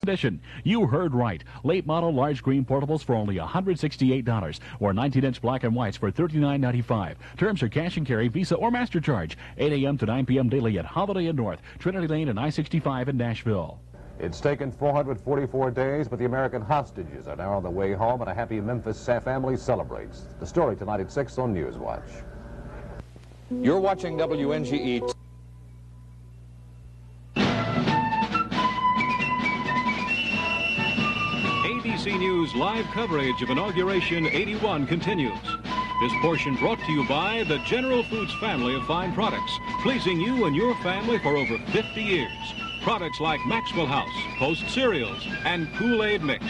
Edition. You heard right. Late model large screen portables for only $168 or 19-inch black and whites for $39.95. Terms are cash and carry, Visa or MasterCharge. 8 a.m. to 9 p.m. daily at Holiday Inn North, Trinity Lane and I-65 in Nashville. It's taken 444 days, but the American hostages are now on the way home, and a happy Memphis family celebrates. The story tonight at 6 on Newswatch. You're watching WNGE. ABC News live coverage of Inauguration 81 continues. This portion brought to you by the General Foods family of fine products, pleasing you and your family for over 50 years. Products like Maxwell House, Post Cereals, and Kool-Aid Mix.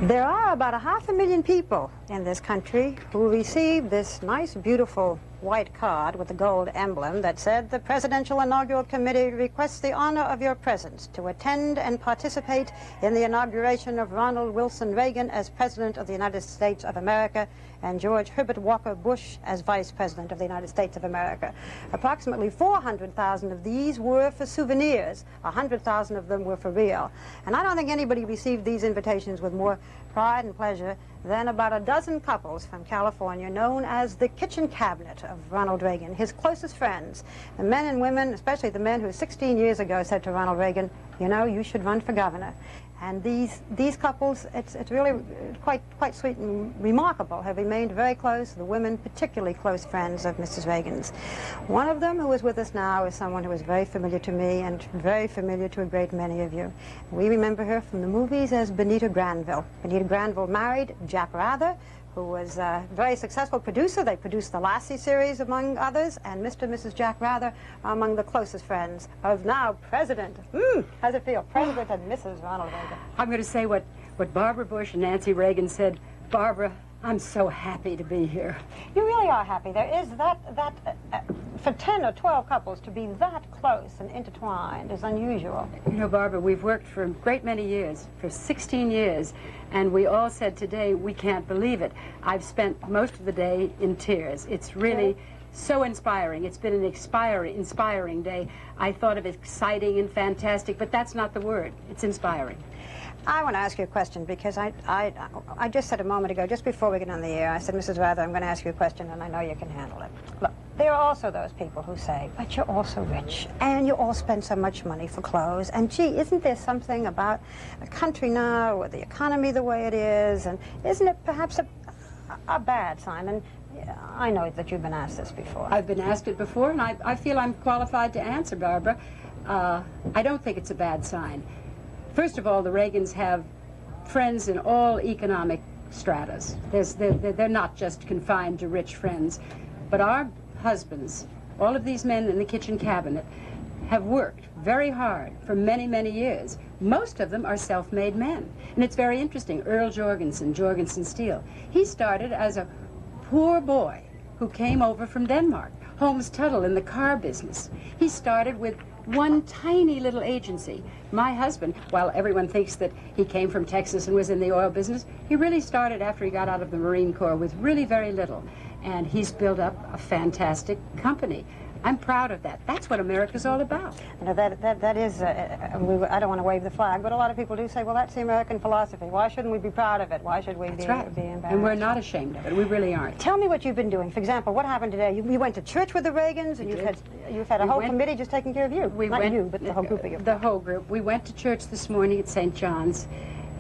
There are about 500,000 people in this country who received this nice, beautiful white card with the gold emblem that said, "The Presidential Inaugural Committee requests the honor of your presence to attend and participate in the inauguration of Ronald Wilson Reagan as President of the United States of America and George Herbert Walker Bush as Vice President of the United States of America." Approximately 400,000 of these were for souvenirs. 100,000 of them were for real. And I don't think anybody received these invitations with more pride and pleasure than about a dozen couples from California known as the kitchen cabinet of Ronald Reagan, his closest friends, the men and women, especially the men who 16 years ago said to Ronald Reagan, "You know, you should run for governor." And these couples, it's really quite sweet and remarkable, have remained very close, the women particularly close friends of Mrs. Reagan's. One of them who is with us now is someone who is very familiar to me and very familiar to a great many of you. We remember her from the movies as Benita Granville. Benita Granville married Jack Rather, who was a very successful producer. They produced the Lassie series, among others, and Mr. and Mrs. Jack Rather are among the closest friends of now President. How's it feel? President and Mrs. Ronald Reagan. I'm going to say what Barbara Bush and Nancy Reagan said. Barbara, I'm so happy to be here. You really are happy. There is that for 10 or 12 couples to be that close and intertwined is unusual. You know, Barbara, we've worked for a great many years, for 16 years, and we all said today we can't believe it. I've spent most of the day in tears. It's really so inspiring. It's been an inspiring day. I thought of exciting and fantastic, but that's not the word. It's inspiring. I want to ask you a question because I just said a moment ago, just before we get on the air, I said, "Mrs. Rather, I'm going to ask you a question, and I know you can handle it." Look, there are also those people who say, "But you're all so rich, and you all spend so much money for clothes, and gee, isn't there something about the country now, or the economy the way it is, and isn't it perhaps a bad sign?" And I know that you've been asked this before. I've been asked it before, and I feel I'm qualified to answer, Barbara. I don't think it's a bad sign. First of all, the Reagans have friends in all economic stratas. They're not just confined to rich friends. But our husbands, all of these men in the kitchen cabinet, have worked very hard for many, many years. Most of them are self-made men. And it's very interesting. Earl Jorgensen Steel, he started as a poor boy who came over from Denmark. Holmes Tuttle in the car business. He started with one tiny little agency. My husband, while everyone thinks that he came from Texas and was in the oil business, he really started after he got out of the Marine Corps with really very little. And he's built up a fantastic company. I'm proud of that. That's what America's all about. You know, that is, I don't want to wave the flag, but a lot of people do say, well, that's the American philosophy. Why shouldn't we be proud of it? Why should we be embarrassed? And we're not ashamed of it. We really aren't. Tell me what you've been doing. For example, what happened today? You went to church with the Reagans, and you've had a whole committee just taking care of you. Not you, but the whole group of you. The whole group. We went to church this morning at St. John's,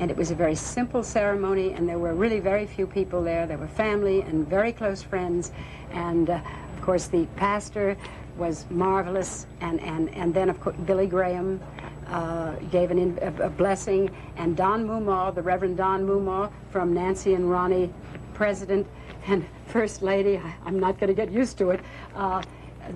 and it was a very simple ceremony, and there were really very few people there. There were family and very close friends, and of course the pastor was marvelous, and then of course Billy Graham gave a blessing, and Don Mumaw, the Reverend Don Mumaw from Nancy and Ronnie, President and First Lady, I'm not going to get used to it,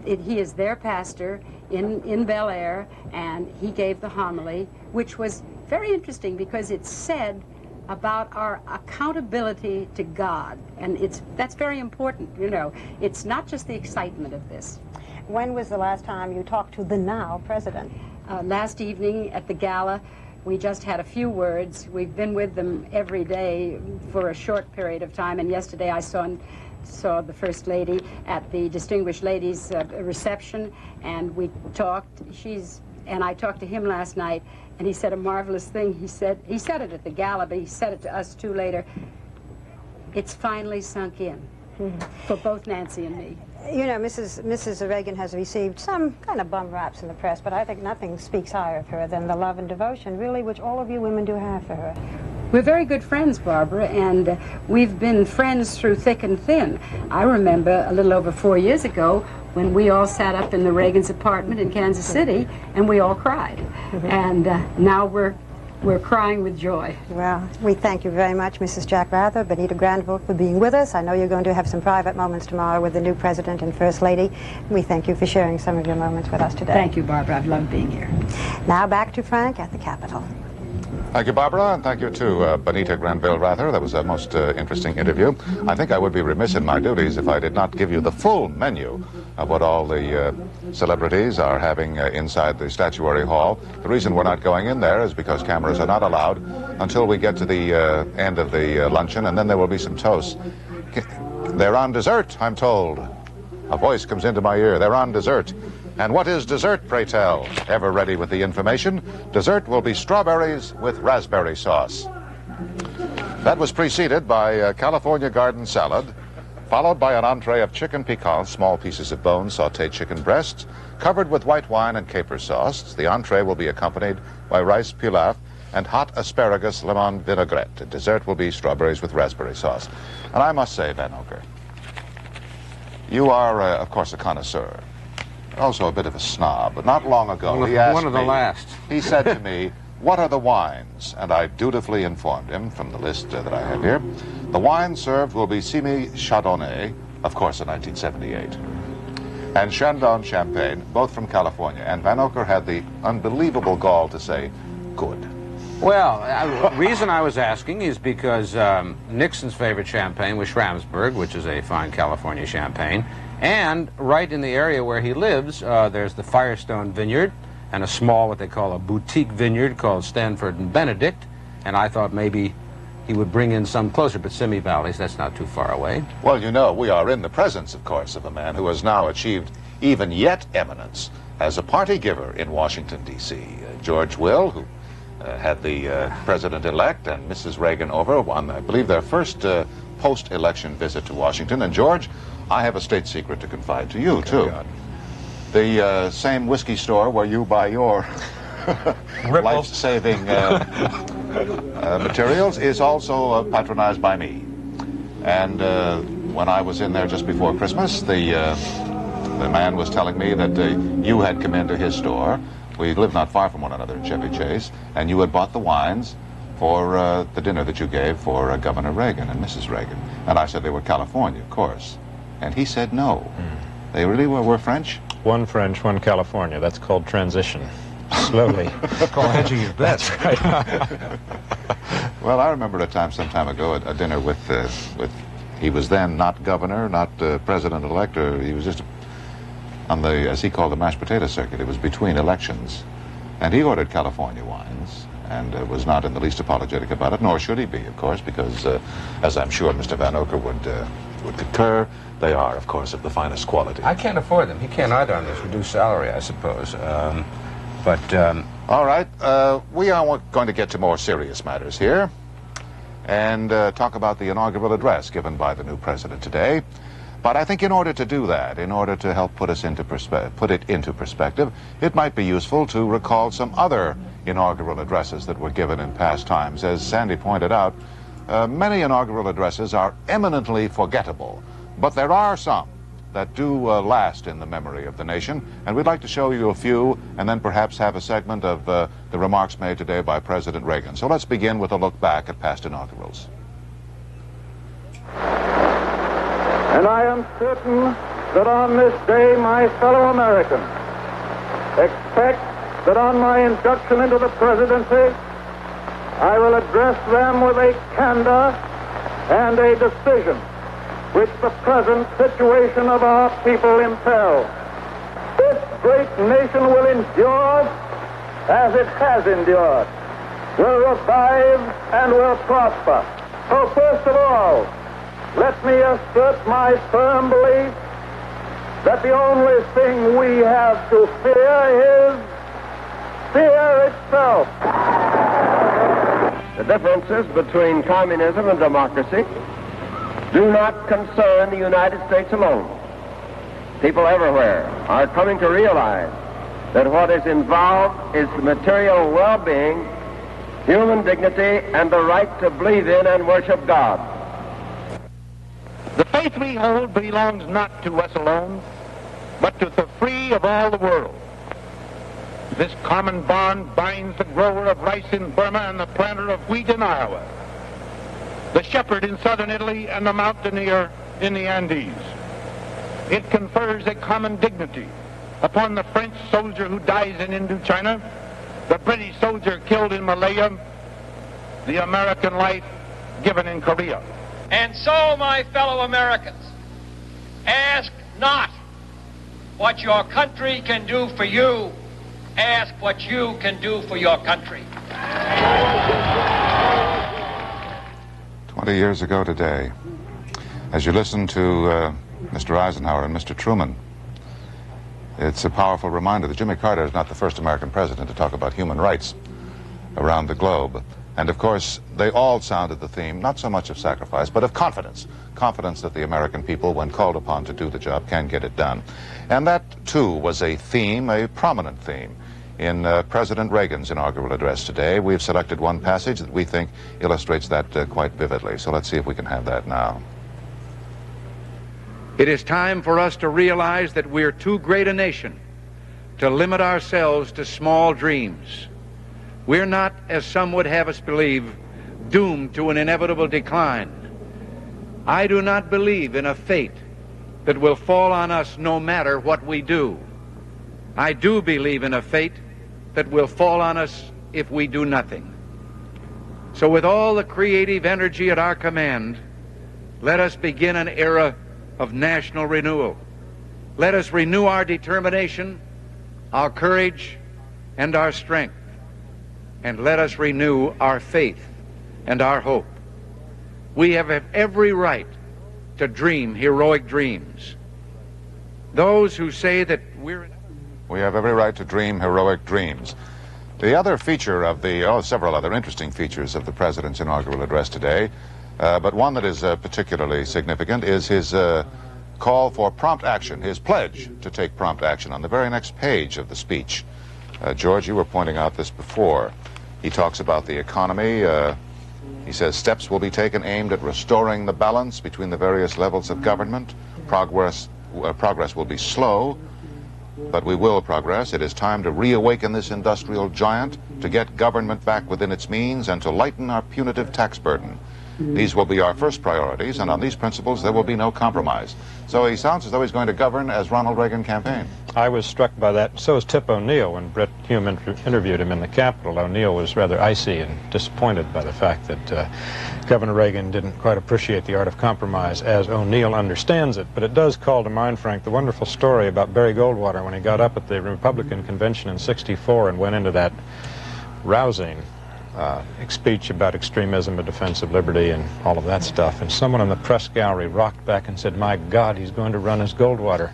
he is their pastor in Bel Air, and he gave the homily, which was very interesting because it said about our accountability to God, and that's very important, you know. It's not just the excitement of this. When was the last time you talked to the now president? Last evening at the gala. We just had a few words. We've been with them every day for a short period of time, and yesterday I saw the First Lady at the Distinguished Ladies reception, and we talked. She's And I talked to him last night, and he said a marvelous thing. He said it at the gala, but he said it to us too later. It's finally sunk in for both Nancy and me. You know, Mrs. Reagan has received some kind of bum raps in the press, but I think nothing speaks higher of her than the love and devotion, really, which all of you women do have for her. We're very good friends, Barbara, and we've been friends through thick and thin. I remember a little over 4 years ago when we all sat up in the Reagan's apartment in Kansas City, and we all cried. And now we're crying with joy. Well, we thank you very much, Mrs. Jack Rather, Benita Granville, for being with us. I know you're going to have some private moments tomorrow with the new President and First Lady. We thank you for sharing some of your moments with us today. Thank you, Barbara. I've loved being here. Now back to Frank at the Capitol. Thank you, Barbara, and thank you to Benita Granville Rather. That was a most interesting interview. I think I would be remiss in my duties if I did not give you the full menu of what all the celebrities are having inside the Statuary Hall. The reason we're not going in there is because cameras are not allowed until we get to the end of the luncheon, and then there will be some toasts. They're on dessert, I'm told. A voice comes into my ear. They're on dessert. And what is dessert, pray tell? Ever ready with the information? Dessert will be strawberries with raspberry sauce. That was preceded by California garden salad, followed by an entree of chicken piquant, small pieces of bone, sautéed chicken breasts, covered with white wine and caper sauce. The entree will be accompanied by rice pilaf and hot asparagus lemon vinaigrette. Dessert will be strawberries with raspberry sauce. And I must say, Van Oker, you are, of course, a connoisseur. Also a bit of a snob, but not long ago he asked one of the last. He said to me, what are the wines? And I dutifully informed him from the list that I have here. The wine served will be Simi Chardonnay, of course, in 1978, and Chandon Champagne, both from California. And Van Oker had the unbelievable gall to say, good. Well, the reason I was asking is because Nixon's favorite champagne was Schramsberg, which is a fine California champagne. And right in the area where he lives, there's the Firestone Vineyard and a small, what they call a boutique vineyard called Stanford and Benedict. And I thought maybe he would bring in some closer, but Simi Valley's, that's not too far away. Well, you know, we are in the presence, of course, of a man who has now achieved even yet eminence as a party giver in Washington, D.C. George Will, who had the president-elect and Mrs. Reagan over on, I believe, their first post-election visit to Washington. And George, I have a state secret to confide to you, too. God. The same whiskey store where you buy your life-saving materials is also patronized by me. And when I was in there just before Christmas, the man was telling me that you had come into his store. We live not far from one another in Chevy Chase, and you had bought the wines for the dinner that you gave for Governor Reagan and Mrs. Reagan. And I said they were California, of course. And he said no. They really were French? One French, one California. That's called transition. Slowly. Call hedging your bets. Well, I remember a time some time ago at a dinner with he was then not governor, not president-elect, he was just on the, as he called, the mashed potato circuit. It was between elections. And he ordered California wines and was not in the least apologetic about it, nor should he be, of course, because, as I'm sure Mr. Van Oker would concur, they are, of course, of the finest quality. I can't afford them. He can't either on this reduced salary, I suppose. All right, we are going to get to more serious matters here and talk about the inaugural address given by the new president today. But I think in order to do that, in order to help put it into perspective, it might be useful to recall some other inaugural addresses that were given in past times. As Sandy pointed out, many inaugural addresses are eminently forgettable, but there are some that do last in the memory of the nation, and we'd like to show you a few and then perhaps have a segment of the remarks made today by President Reagan. So let's begin with a look back at past inaugurals. And I am certain that on this day my fellow Americans expect that on my induction into the presidency I will address them with a candor and a decision which the present situation of our people impels. This great nation will endure as it has endured, will revive and will prosper. So first of all, let me assert my firm belief that the only thing we have to fear is for itself. The differences between communism and democracy do not concern the United States alone. People everywhere are coming to realize that what is involved is the material well-being, human dignity, and the right to believe in and worship God. The faith we hold belongs not to us alone, but to the free of all the world. This common bond binds the grower of rice in Burma and the planter of wheat in Iowa, the shepherd in southern Italy and the mountaineer in the Andes. It confers a common dignity upon the French soldier who dies in Indochina, the British soldier killed in Malaya, the American life given in Korea. And so, my fellow Americans, ask not what your country can do for you, ask what you can do for your country. 20 years ago today, as you listen to Mr. Eisenhower and Mr. Truman, it's a powerful reminder that Jimmy Carter is not the first American president to talk about human rights around the globe. And of course, they all sounded the theme, not so much of sacrifice, but of confidence. Confidence that the American people, when called upon to do the job, can get it done. And that, too, was a theme, a prominent theme, in President Reagan's inaugural address today. We've selected one passage that we think illustrates that quite vividly. So let's see if we can have that now. It is time for us to realize that we're too great a nation to limit ourselves to small dreams. We're not, as some would have us believe, doomed to an inevitable decline. I do not believe in a fate that will fall on us no matter what we do. I do believe in a fate that will fall on us if we do nothing. So with all the creative energy at our command, let us begin an era of national renewal. Let us renew our determination, our courage, and our strength. And let us renew our faith and our hope. We have every right to dream heroic dreams. Those who say that we have every right to dream heroic dreams. The other feature of the, several other interesting features of the President's inaugural address today, but one that is particularly significant is his call for prompt action, his pledge to take prompt action on the very next page of the speech. George, you were pointing out this before. He talks about the economy. He says steps will be taken aimed at restoring the balance between the various levels of government. Progress will be slow, but we will progress. It is time to reawaken this industrial giant, to get government back within its means, and to lighten our punitive tax burden. These will be our first priorities, and on these principles there will be no compromise. So he sounds as though he's going to govern as Ronald Reagan campaigned. I was struck by that. So was Tip O'Neill when Brett Hume interviewed him in the Capitol. O'Neill was rather icy and disappointed by the fact that Governor Reagan didn't quite appreciate the art of compromise as O'Neill understands it. But it does call to mind, Frank, the wonderful story about Barry Goldwater when he got up at the Republican convention in '64 and went into that rousing speech about extremism, a defense of liberty, and all of that stuff. And someone in the press gallery rocked back and said, "My God, he's going to run as Goldwater."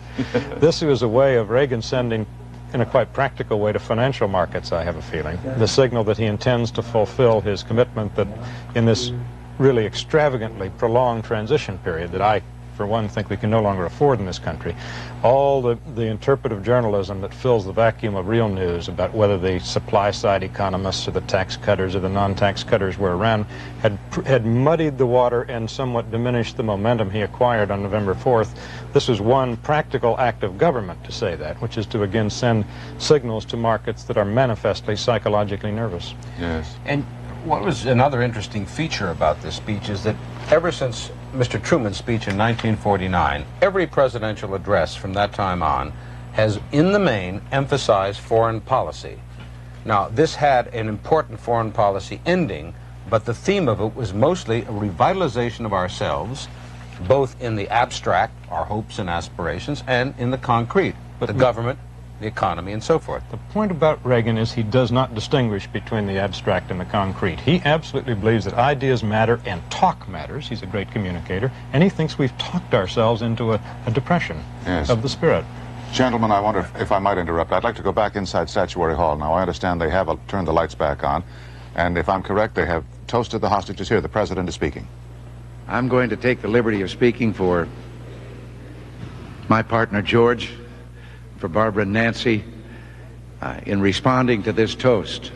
This was a way of Reagan sending, in a quite practical way, to financial markets, I have a feeling, the signal that he intends to fulfill his commitment that in this really extravagantly prolonged transition period that I, for one, think we can no longer afford in this country, all the interpretive journalism that fills the vacuum of real news about whether the supply-side economists or the tax cutters or the non-tax cutters were around had muddied the water and somewhat diminished the momentum he acquired on November 4th. This was one practical act of government to say that, which is to again send signals to markets that are manifestly psychologically nervous. Yes. And what was another interesting feature about this speech is that ever since Mr. Truman's speech in 1949, every presidential address from that time on has, in the main, emphasized foreign policy. Now, this had an important foreign policy ending, but the theme of it was mostly a revitalization of ourselves, both in the abstract, our hopes and aspirations, and in the concrete, the government, the economy, and so forth. The point about Reagan is he does not distinguish between the abstract and the concrete. He absolutely believes that ideas matter and talk matters. He's a great communicator, and he thinks we've talked ourselves into a depression of the spirit. Gentlemen, I wonder if I might interrupt. I'd like to go back inside Statuary Hall. Now, I understand they have turned the lights back on, and if I'm correct, they have toasted the hostages here. The President is speaking. I'm going to take the liberty of speaking for my partner, George, for Barbara and Nancy, in responding to this toast.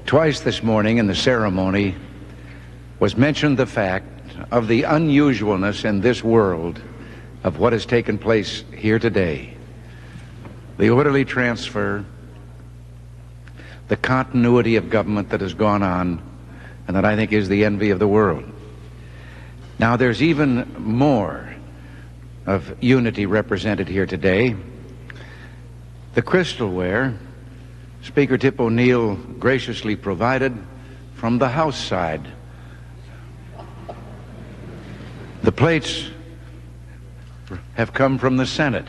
Twice this morning in the ceremony was mentioned the fact of the unusualness in this world of what has taken place here today. The orderly transfer, the continuity of government that has gone on, and that I think is the envy of the world. Now, there's even more of unity represented here today. The crystalware, Speaker Tip O'Neill graciously provided from the House side. The plates have come from the Senate.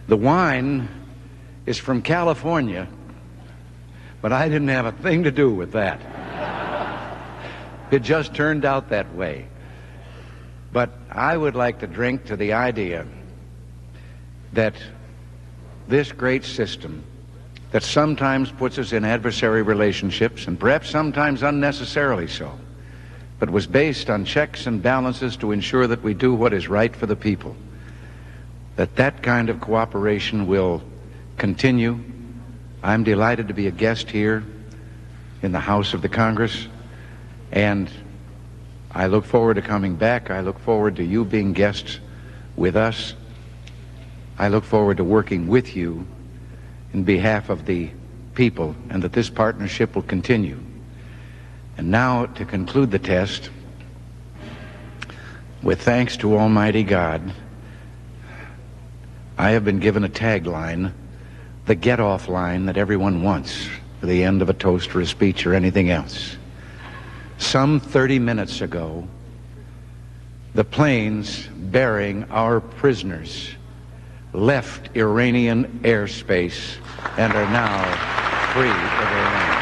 The wine is from California, but I didn't have a thing to do with that. It just turned out that way. But I would like to drink to the idea that this great system that sometimes puts us in adversary relationships, and perhaps sometimes unnecessarily so, but was based on checks and balances to ensure that we do what is right for the people, that kind of cooperation will continue. I'm delighted to be a guest here in the House of the Congress, and I look forward to coming back. I look forward to you being guests with us. I look forward to working with you in behalf of the people, and that this partnership will continue. And now, to conclude the test, with thanks to Almighty God, I have been given a tagline, the get-off line that everyone wants for the end of a toast or a speech or anything else. Some 30 minutes ago, the planes bearing our prisoners left Iranian airspace and are now free of Iran.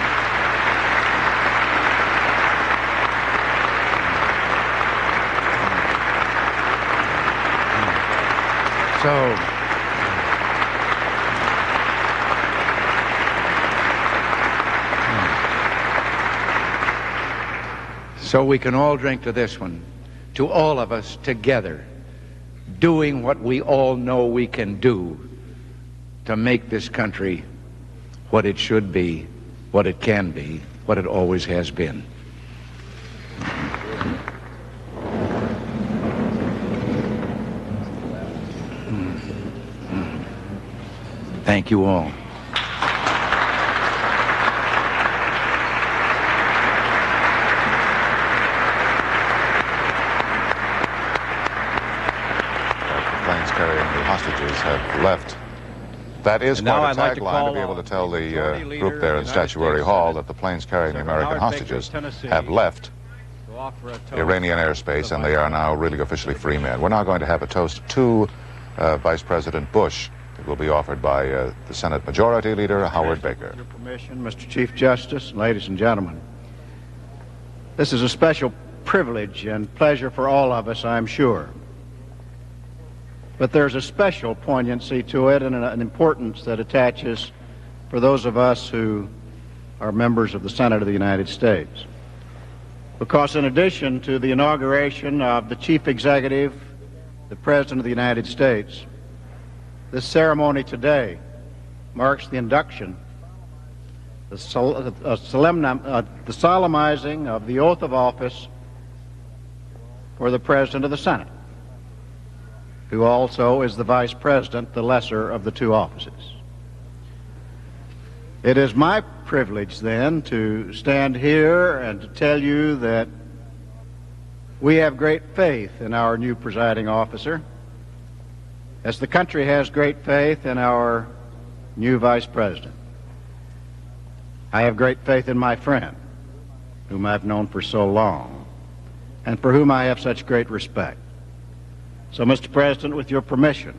So we can all drink to this one, to all of us together, doing what we all know we can do to make this country what it should be, what it can be, what it always has been. Thank you all. Have left. That is quite a tagline to be able to tell the group there in Statuary Hall that the planes carrying the American hostages have left Iranian airspace and they are now really officially free men. We're now going to have a toast to Vice President Bush. It will be offered by the Senate Majority Leader Howard Baker. With your permission, Mr. Chief Justice, ladies and gentlemen, this is a special privilege and pleasure for all of us, I'm sure. But there's a special poignancy to it and an importance that attaches for those of us who are members of the Senate of the United States. Because in addition to the inauguration of the Chief Executive, the President of the United States, this ceremony today marks the induction, the solemnizing of the oath of office for the President of the Senate, who also is the Vice President, the lesser of the two offices. It is my privilege, then, to stand here and to tell you that we have great faith in our new presiding officer, as the country has great faith in our new Vice President. I have great faith in my friend, whom I've known for so long, and for whom I have such great respect. So, Mr. President, with your permission,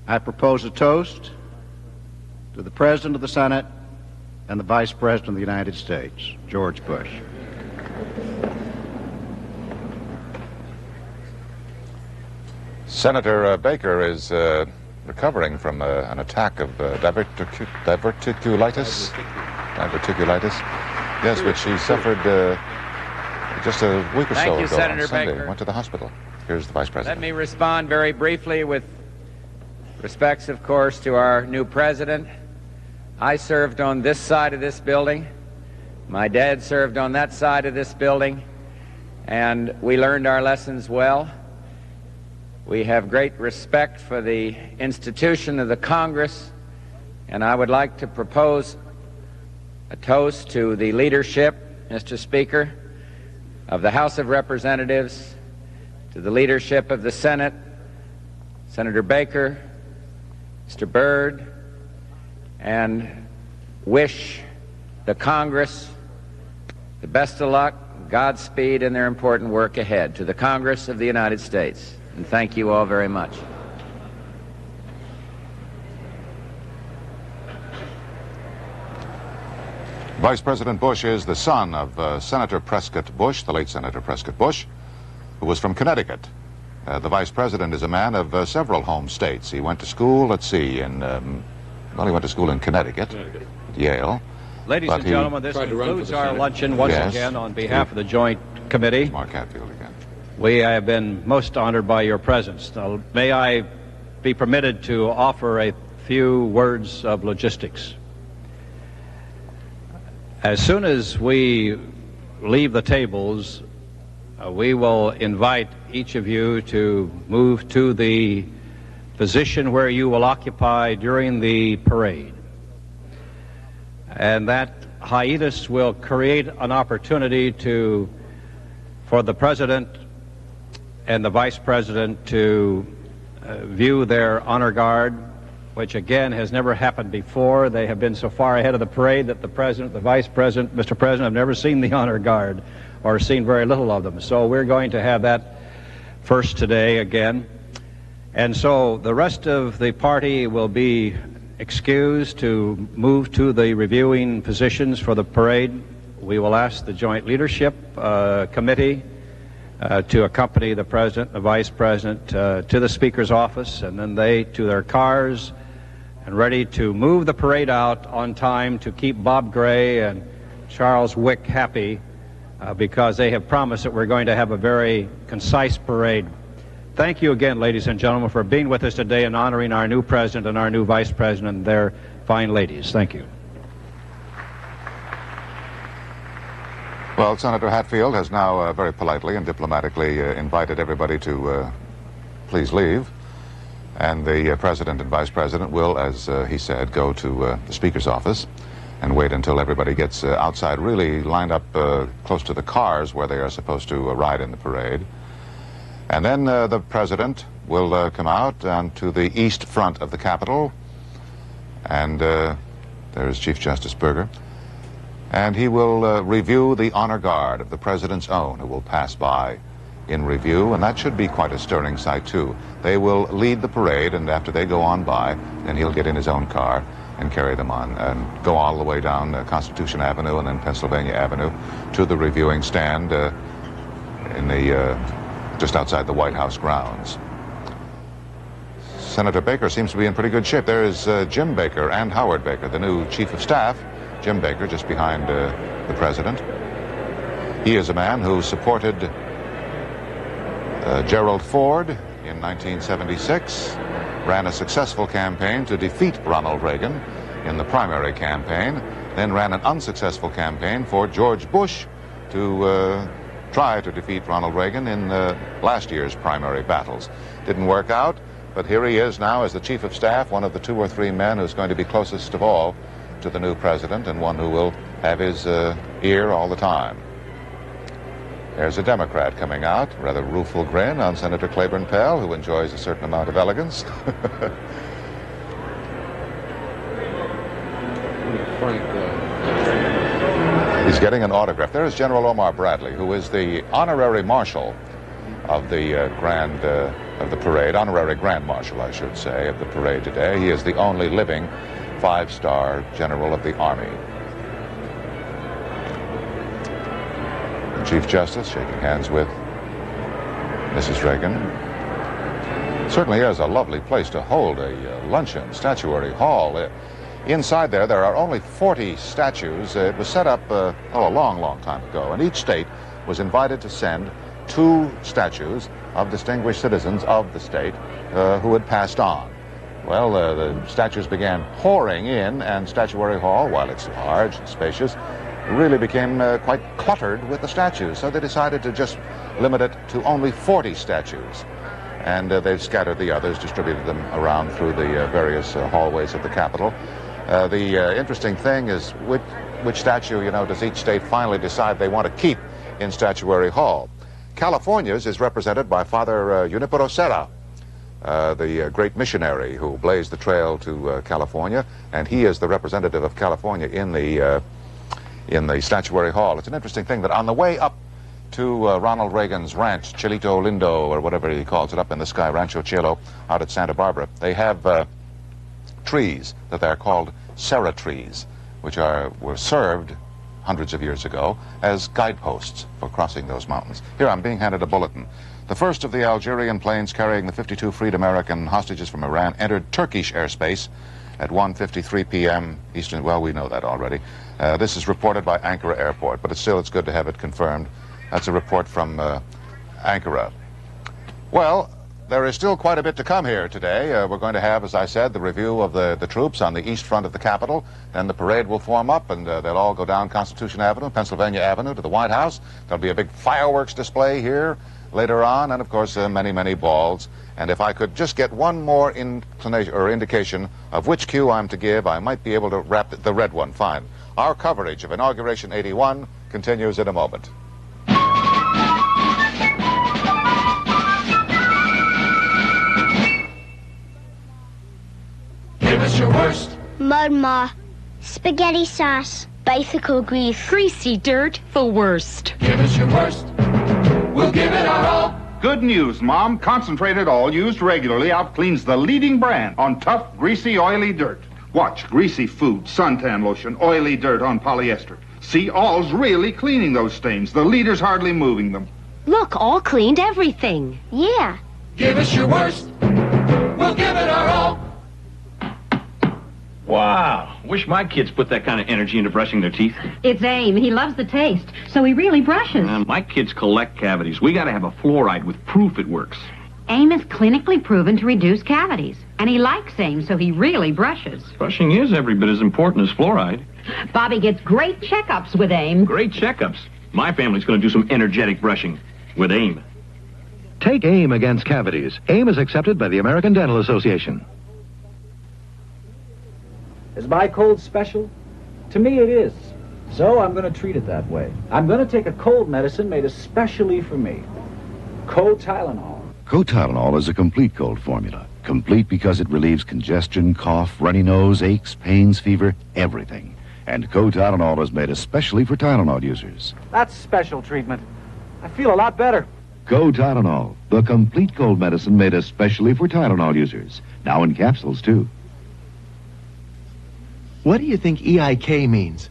I propose a toast to the President of the Senate and the Vice President of the United States, George Bush. Senator Baker is recovering from an attack of diverticulitis. Yes, which he suffered just a week or so ago Senator on Sunday. Baker. Went to the hospital. Here's the Vice President. Let me respond very briefly with respects, of course, to our new president. I served on this side of this building. My dad served on that side of this building. And we learned our lessons well. We have great respect for the institution of the Congress. And I would like to propose a toast to the leadership, Mr. Speaker, of the House of Representatives, to the leadership of the Senate, Senator Baker, Mr. Byrd, and wish the Congress the best of luck, Godspeed in their important work ahead. To the Congress of the United States. And thank you all very much. Vice President Bush is the son of Senator Prescott Bush, the late Senator Prescott Bush, who was from Connecticut. The Vice President is a man of several home states. He went to school, let's see, he went to school in Connecticut, at Yale. Ladies and gentlemen, this concludes our luncheon once again on behalf of the Joint Committee. Mark Hatfield again. We have been most honored by your presence. Now, may I be permitted to offer a few words of logistics? As soon as we leave the tables, we will invite each of you to move to the position where you will occupy during the parade. And that hiatus will create an opportunity for the President and the Vice President to view their honor guard, which again has never happened before. They have been so far ahead of the parade that the President, the Vice President, Mr. President, have never seen the honor guard or seen very little of them. So we're going to have that first today again. And so the rest of the party will be excused to move to the reviewing positions for the parade. We will ask the Joint Leadership Committee to accompany the President and the Vice President to the Speaker's office, and then they to their cars and ready to move the parade out on time to keep Bob Gray and Charles Wick happy because they have promised that we're going to have a very concise parade. Thank you again, ladies and gentlemen, for being with us today and honoring our new President and our new Vice President and their fine ladies. Thank you. Well, Senator Hatfield has now very politely and diplomatically invited everybody to please leave. And the President and Vice President will, as he said, go to the Speaker's office and wait until everybody gets outside, really lined up close to the cars where they are supposed to ride in the parade. And then the President will come out onto the east front of the Capitol, and there's Chief Justice Berger, and he will review the honor guard of the President's own, who will pass by in review, and that should be quite a stirring sight, too. They will lead the parade, and after they go on by, then he'll get in his own car and carry them on, and go all the way down Constitution Avenue and then Pennsylvania Avenue to the reviewing stand in the just outside the White House grounds. Senator Baker seems to be in pretty good shape. There is Jim Baker and Howard Baker, the new Chief of Staff. Jim Baker just behind the President. He is a man who supported Gerald Ford in 1976, ran a successful campaign to defeat Ronald Reagan in the primary campaign, then ran an unsuccessful campaign for George Bush to try to defeat Ronald Reagan in last year's primary battles. Didn't work out, but here he is now as the Chief of Staff, one of the 2 or 3 men who's going to be closest of all to the new President and one who will have his ear all the time. There's a Democrat coming out, rather rueful grin on Senator Claiborne Pell, who enjoys a certain amount of elegance. He's getting an autograph. There is General Omar Bradley, who is the honorary marshal of the of the parade, honorary grand marshal, I should say, of the parade today. He is the only living 5-star general of the Army. The Chief Justice shaking hands with Mrs. Reagan. Certainly is a lovely place to hold a luncheon, Statuary Hall. Inside there are only 40 statues. It was set up a long time ago, and each state was invited to send 2 statues of distinguished citizens of the state who had passed on. Well, the statues began pouring in, and Statuary Hall, while it's large and spacious, really became quite cluttered with the statues, so they decided to just limit it to only 40 statues. And they've scattered the others, distributed them around through the various hallways of the Capitol. The interesting thing is which statue, does each state finally decide they want to keep in Statuary Hall. California's is represented by Father Junipero Serra, the great missionary who blazed the trail to California, and he is the representative of California in the Statuary Hall. It's an interesting thing that on the way up to Ronald Reagan's ranch, Chilito Lindo, or whatever he calls it, up in the sky, Rancho Chilo, out at Santa Barbara, they have trees that they're called Serra trees, which were served hundreds of years ago as guideposts for crossing those mountains. Here I'm being handed a bulletin. The first of the Algerian planes carrying the 52 freed American hostages from Iran entered Turkish airspace at 1:53 p.m. Eastern. Well, we know that already. This is reported by Ankara Airport, but it's good to have it confirmed. That's a report from Ankara. Well, there is still quite a bit to come here today. We're going to have, as I said, the review of the troops on the east front of the Capitol. Then the parade will form up, and they'll all go down Constitution Avenue, Pennsylvania Avenue to the White House. There'll be a big fireworks display here later on, and of course many balls. And if I could just get one more inclination or indication of which cue I'm to give, I might be able to wrap the red one. Fine. Our coverage of Inauguration 81 continues in a moment. Give us your worst. Mud ma. Spaghetti sauce. Bicycle grease. Greasy dirt, the worst. Give us your worst. We'll give it our all. Good news, Mom. Concentrated All used regularly outcleans the leading brand on tough, greasy, oily dirt. Watch greasy food, suntan lotion, oily dirt on polyester. See, All's really cleaning those stains. The leader's hardly moving them. Look, All cleaned everything. Yeah. Give us your worst. We'll give it our all. Wow. Wish my kids put that kind of energy into brushing their teeth. It's AIM. He loves the taste, so he really brushes. My kids collect cavities. We got to have a fluoride with proof it works. AIM is clinically proven to reduce cavities, and he likes AIM, so he really brushes. Brushing is every bit as important as fluoride. Bobby gets great checkups with AIM. Great checkups. My family's going to do some energetic brushing with AIM. Take AIM against cavities. AIM is accepted by the American Dental Association. Is my cold special? To me it is. So I'm going to treat it that way. I'm going to take a cold medicine made especially for me. Co-Tylenol. Co-Tylenol is a complete cold formula. Complete because it relieves congestion, cough, runny nose, aches, pains, fever, everything. And Co-Tylenol is made especially for Tylenol users. That's special treatment. I feel a lot better. Co-Tylenol, the complete cold medicine made especially for Tylenol users. Now in capsules, too. What do you think EIK means?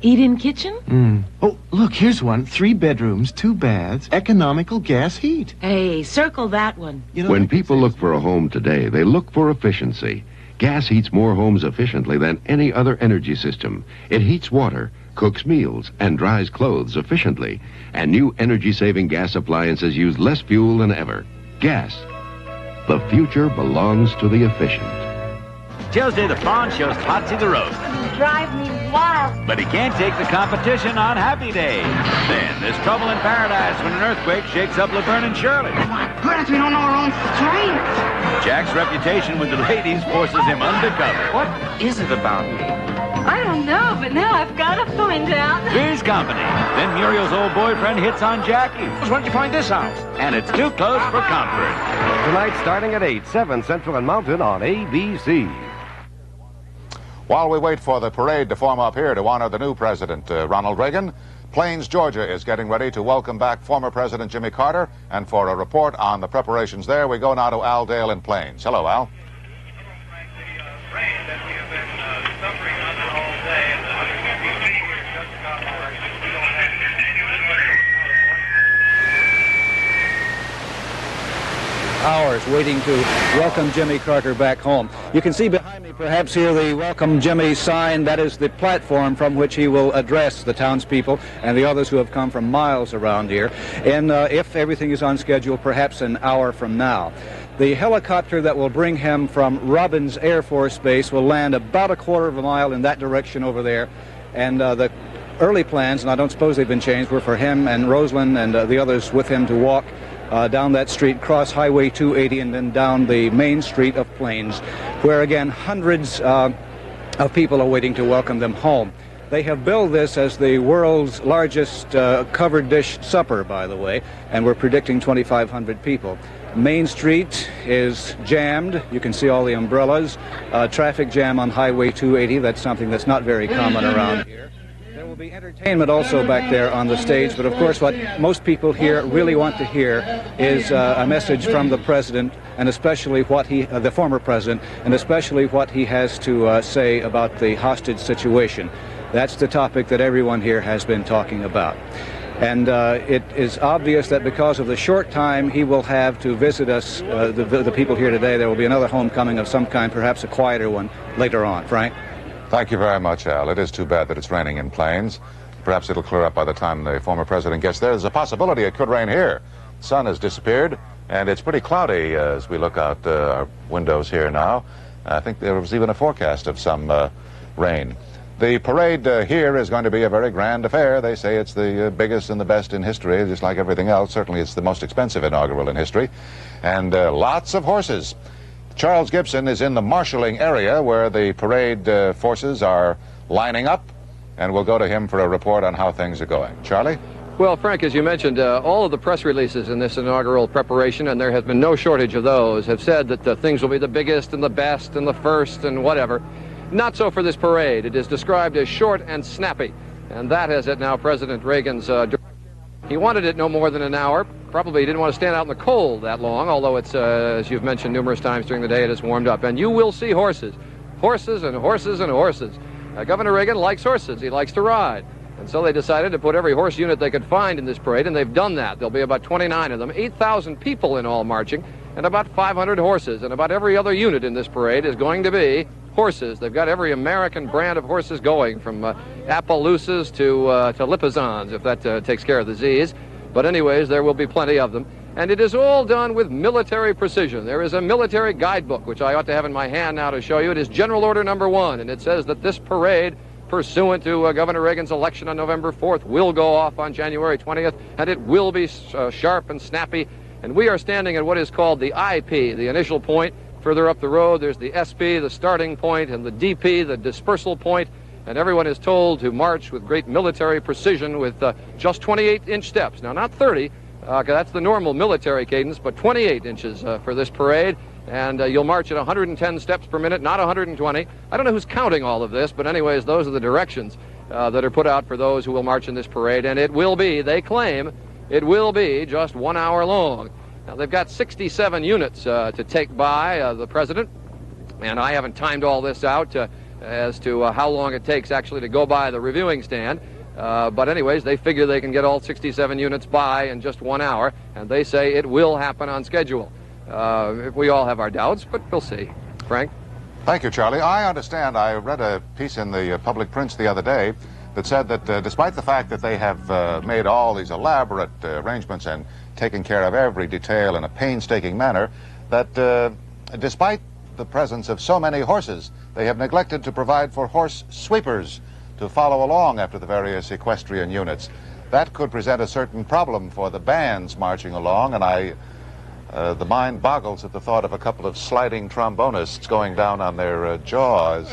Eat-in kitchen? Oh, look, here's one. 3 bedrooms, 2 baths, economical gas heat. Hey, circle that one. When people look for a home today, they look for efficiency. Gas heats more homes efficiently than any other energy system. It heats water, cooks meals, and dries clothes efficiently. And new energy-saving gas appliances use less fuel than ever. Gas. The future belongs to the efficient. Tuesday, the Fawn shows Potsy the Roast. You drive me wild. But he can't take the competition on Happy Day. Then there's trouble in paradise when an earthquake shakes up Laverne and Shirley. My goodness, we don't know our own strength. Jack's reputation with the ladies forces him undercover. What is it about me? I don't know, but now I've got to find out. Three's Company. Then Muriel's old boyfriend hits on Jackie. Why don't you find this out? And it's too close for comfort. Tonight, starting at 8, 7 Central and Mountain on ABC. While we wait for the parade to form up here to honor the new president, Ronald Reagan, Plains, Georgia is getting ready to welcome back former President Jimmy Carter. And for a report on the preparations there, we go now to Al Dale in Plains. Hello, Al. Our cars waiting to welcome Jimmy Carter back home. You can see behind me perhaps here the Welcome Jimmy sign. That is the platform from which he will address the townspeople and the others who have come from miles around here. And if everything is on schedule, perhaps an hour from now. The helicopter that will bring him from Robbins Air Force Base will land about a quarter of a mile in that direction over there. And the early plans, and I don't suppose they've been changed, were for him and Rosalind and the others with him to walk down that street, cross Highway 280, and then down the main street of Plains, where again hundreds of people are waiting to welcome them home. They have billed this as the world's largest covered dish supper, by the way, and we're predicting 2,500 people. Main Street is jammed. You can see all the umbrellas. Traffic jam on Highway 280. That's something that's not very common around here. There will be entertainment also back there on the stage, but of course what most people here really want to hear is a message from the president, and especially what the former president, and especially what he has to say about the hostage situation. That's the topic that everyone here has been talking about. And it is obvious that because of the short time he will have to visit us, the people here today, there will be another homecoming of some kind, perhaps a quieter one, later on. Frank? Thank you very much, Al. It is too bad that it's raining in Plains. Perhaps it'll clear up by the time the former president gets there. There's a possibility it could rain here. The sun has disappeared, and it's pretty cloudy as we look out our windows here now. I think there was even a forecast of some rain. The parade here is going to be a very grand affair. They say it's the biggest and the best in history, just like everything else. Certainly it's the most expensive inaugural in history. And lots of horses. Charles Gibson is in the marshalling area where the parade forces are lining up, and we'll go to him for a report on how things are going. Charlie? Well, Frank, as you mentioned, all of the press releases in this inaugural preparation, and there has been no shortage of those, have said that things will be the biggest and the best and the first and whatever. Not so for this parade. It is described as short and snappy, and that is it now President Reagan's he wanted it no more than an hour. Probably didn't want to stand out in the cold that long, although it's, as you've mentioned numerous times during the day, it has warmed up. And you will see horses. Horses and horses and horses. Governor Reagan likes horses. He likes to ride. And so they decided to put every horse unit they could find in this parade, and they've done that. There'll be about 29 of them, 8,000 people in all marching, and about 500 horses. And about every other unit in this parade is going to be horses. They've got every American brand of horses going, from Appaloosas to Lipizzans, if that takes care of the Z's. But anyways, there will be plenty of them. And it is all done with military precision. There is a military guidebook, which I ought to have in my hand now to show you. It is General Order Number 1, and it says that this parade, pursuant to Governor Reagan's election on November 4th, will go off on January 20th, and it will be sharp and snappy. And we are standing at what is called the IP, the initial point. Further up the road, there's the SP, the starting point, and the DP, the dispersal point. And everyone is told to march with great military precision with just 28-inch steps. Now, not 30, that's the normal military cadence, but 28 inches for this parade. And you'll march at 110 steps per minute, not 120. I don't know who's counting all of this, but anyways, those are the directions that are put out for those who will march in this parade. And it will be, they claim, it will be just 1 hour long. Now, they've got 67 units to take by the president, and I haven't timed all this out as to how long it takes actually to go by the reviewing stand. But anyways, they figure they can get all 67 units by in just 1 hour, and they say it will happen on schedule. We all have our doubts, but we'll see. Frank? Thank you, Charlie. I understand. I read a piece in the Public Prince the other day that said that despite the fact that they have made all these elaborate arrangements and taken care of every detail in a painstaking manner, that despite the presence of so many horses, they have neglected to provide for horse sweepers to follow along after the various equestrian units. That could present a certain problem for the bands marching along, and the mind boggles at the thought of a couple of sliding trombonists going down on their jaws.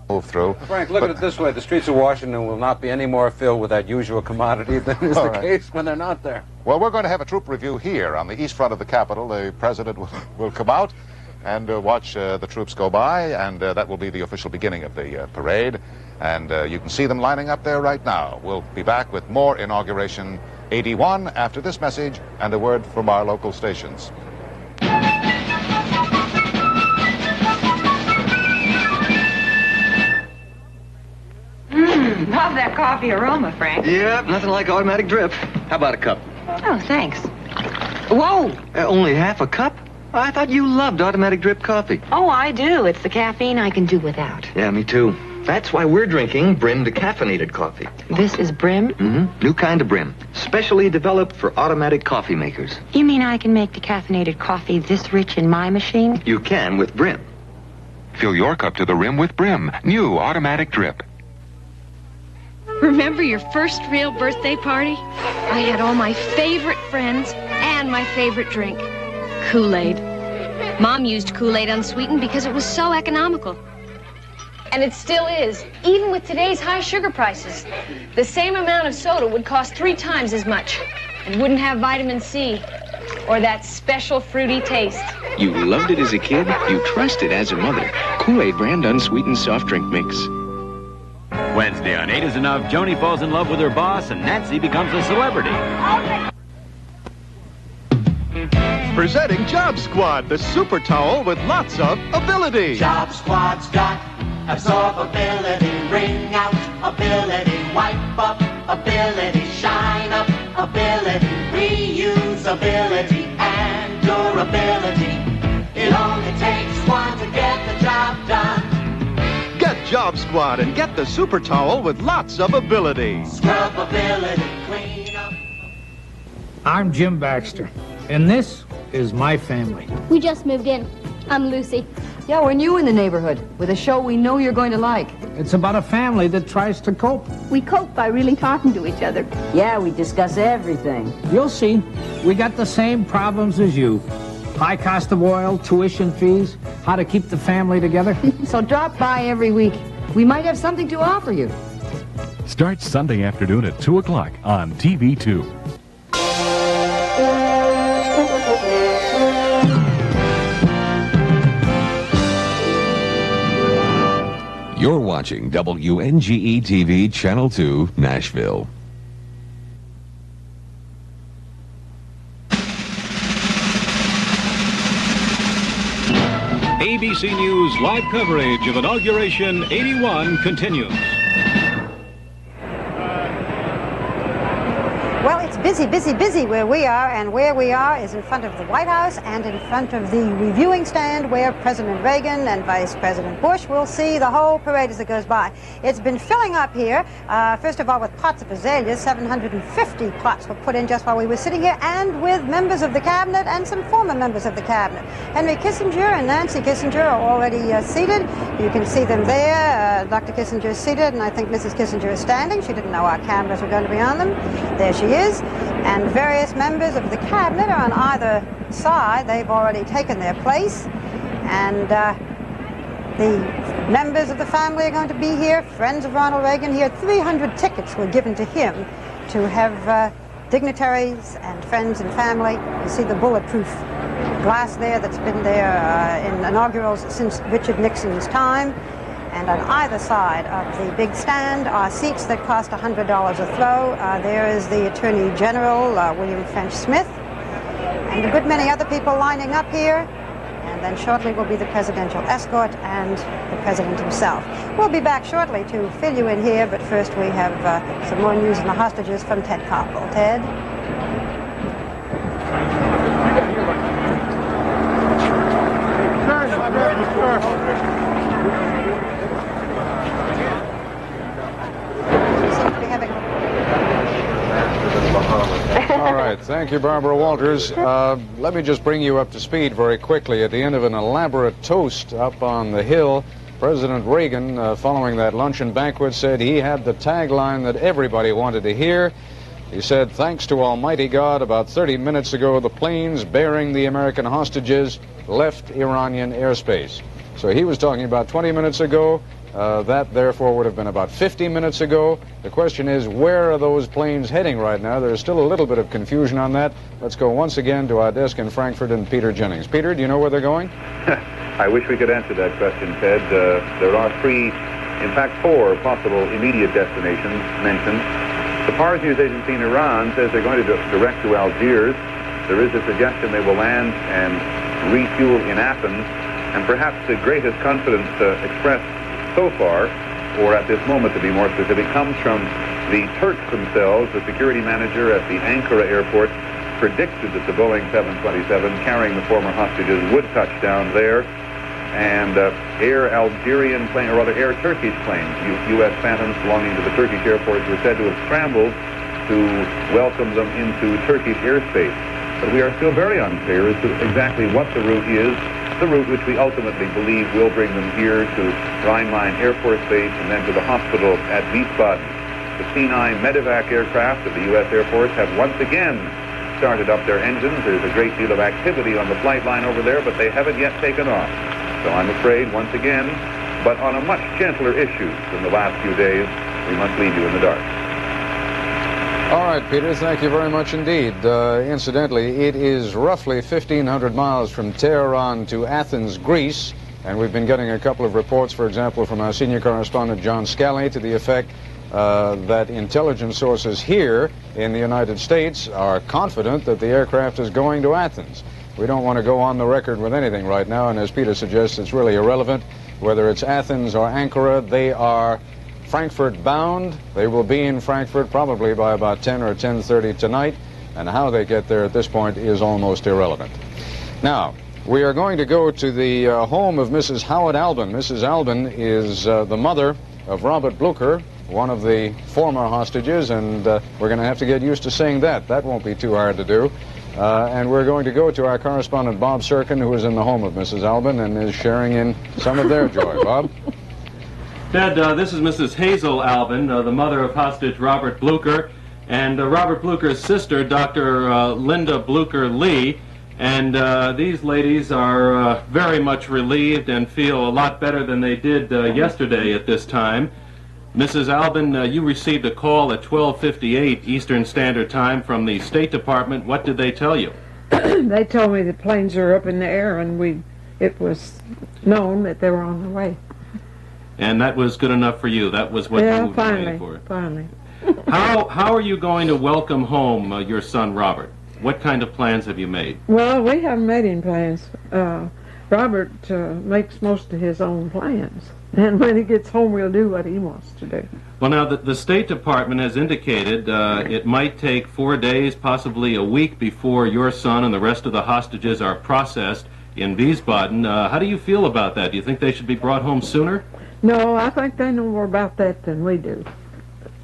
Move through. Frank, look at it this way. The streets of Washington will not be any more filled with that usual commodity than is the case when they're not there. Well, we're going to have a troop review here on the east front of the Capitol. The president will come out and watch the troops go by, and that will be the official beginning of the parade. And you can see them lining up there right now. We'll be back with more Inauguration 81 after this message and a word from our local stations. Love that coffee aroma, Frank. Yep, nothing like automatic drip. How about a cup? Oh, thanks. Whoa! Only half a cup? I thought you loved automatic drip coffee. Oh, I do. It's the caffeine I can do without. Yeah, me too. That's why we're drinking Brim decaffeinated coffee. This is Brim? Mm-hmm. New kind of Brim. Specially developed for automatic coffee makers. You mean I can make decaffeinated coffee this rich in my machine? You can with Brim. Fill your cup to the rim with Brim. New automatic drip. Remember your first real birthday party? I had all my favorite friends and my favorite drink, Kool-Aid. Mom used Kool-Aid unsweetened because it was so economical. And it still is, even with today's high sugar prices. The same amount of soda would cost 3 times as much and wouldn't have vitamin C or that special fruity taste. You loved it as a kid, you trusted as a mother. Kool-Aid brand unsweetened soft drink mix. Wednesday on 8 is Enough, Joni falls in love with her boss and Nancy becomes a celebrity. Presenting Job Squad, the super towel with lots of ability. Job Squad's got absorbability, ring out ability, wipe up ability, shine up ability, reusability, and durability. It only takes one to get the job done. Get Job Squad and get the super towel with lots of ability. Scrubability, clean up. I'm Jim Baxter, and this is my family. We just moved in. I'm Lucy. Yeah, we're new in the neighborhood with a show we know you're going to like. It's about a family that tries to cope. We cope by really talking to each other. Yeah, we discuss everything. You'll see. We got the same problems as you. High cost of oil, tuition fees, how to keep the family together. So drop by every week. We might have something to offer you. Starts Sunday afternoon at 2 o'clock on TV2. You're watching WNGE-TV Channel 2, Nashville. ABC News live coverage of Inauguration 81 continues. Well, it's busy, busy, busy where we are, and where we are is in front of the White House and in front of the reviewing stand where President Reagan and Vice President Bush will see the whole parade as it goes by. It's been filling up here, first of all with pots of azaleas. 750 pots were put in just while we were sitting here, and with members of the cabinet and some former members of the cabinet. Henry Kissinger and Nancy Kissinger are already seated. You can see them there. Dr. Kissinger is seated, and I think Mrs. Kissinger is standing. She didn't know our cameras were going to be on them. There she is. And various members of the cabinet are on either side. They've already taken their place. And the members of the family are going to be here, friends of Ronald Reagan here. 300 tickets were given to him to have dignitaries and friends and family. You see the bulletproof glass there that's been there in inaugurals since Richard Nixon's time. And on either side of the big stand are seats that cost $100 a throw. There is the Attorney General, William French Smith, and a good many other people lining up here. And then shortly will be the presidential escort and the president himself. We'll be back shortly to fill you in here, but first we have some more news on the hostages from Ted Koppel. Ted? All right, thank you, Barbara Walters. Let me just bring you up to speed very quickly. At the end of an elaborate toast up on the Hill, President Reagan, following that luncheon banquet, said he had the tagline that everybody wanted to hear. He said, "Thanks to Almighty God, about 30 minutes ago, the planes bearing the American hostages left Iranian airspace." So he was talking about 20 minutes ago. That, therefore, would have been about 50 minutes ago. The question is, where are those planes heading right now? There's still a little bit of confusion on that. Let's go once again to our desk in Frankfurt and Peter Jennings. Peter, do you know where they're going? I wish we could answer that question, Ted. There are 3, in fact 4 possible immediate destinations mentioned. The Pars News Agency in Iran says they're going to direct to Algiers. There is a suggestion they will land and refuel in Athens, and perhaps the greatest confidence expressed so far, or at this moment to be more specific, comes from the Turks themselves. The security manager at the Ankara airport predicted that the Boeing 727 carrying the former hostages would touch down there. And Air Algerian plane, or rather Air Turkish planes, U.S. Phantoms belonging to the Turkish Air Force, were said to have scrambled to welcome them into Turkish airspace. But we are still very unclear as to exactly what the route is, the route which we ultimately believe will bring them here to Rhein-Main Air Force Base and then to the hospital at Wiesbaden. The C-9 medevac aircraft of the U.S. Air Force have once again started up their engines. There's a great deal of activity on the flight line over there, but they haven't yet taken off. So I'm afraid, once again, but on a much gentler issue than the last few days, we must leave you in the dark. All right, Peter, thank you very much indeed. Incidentally, it is roughly 1,500 miles from Tehran to Athens, Greece, and we've been getting a couple of reports, for example, from our senior correspondent John Scally, to the effect that intelligence sources here in the United States are confident that the aircraft is going to Athens. We don't want to go on the record with anything right now, and as Peter suggests, it's really irrelevant. Whether it's Athens or Ankara, they are Frankfurt bound. They will be in Frankfurt probably by about 10 or 10:30 tonight, and how they get there at this point is almost irrelevant. Now, we are going to go to the home of Mrs. Howard Albin. Mrs. Albin is the mother of Robert Blucher, one of the former hostages, and we're going to have to get used to saying that. That won't be too hard to do. And we're going to go to our correspondent, Bob Serkin, who is in the home of Mrs. Albin and is sharing in some of their joy. Bob? Ted, this is Mrs. Hazel Albin, the mother of hostage Robert Blucher, and Robert Blucher's sister, Dr. Linda Blucher Lee. And these ladies are very much relieved and feel a lot better than they did yesterday at this time. Mrs. Albin, you received a call at 12:58 Eastern Standard Time from the State Department. What did they tell you? They told me the planes are up in the air, and it was known that they were on the way. And that was good enough for you? That was what you were waiting for? Finally. How are you going to welcome home your son, Robert? What kind of plans have you made? Well, we haven't made any plans. Robert makes most of his own plans. And when he gets home, we'll do what he wants to do. Well, now, the State Department has indicated it might take 4 days, possibly a week, before your son and the rest of the hostages are processed in Wiesbaden. How do you feel about that? Do you think they should be brought home sooner? No, I think they know more about that than we do.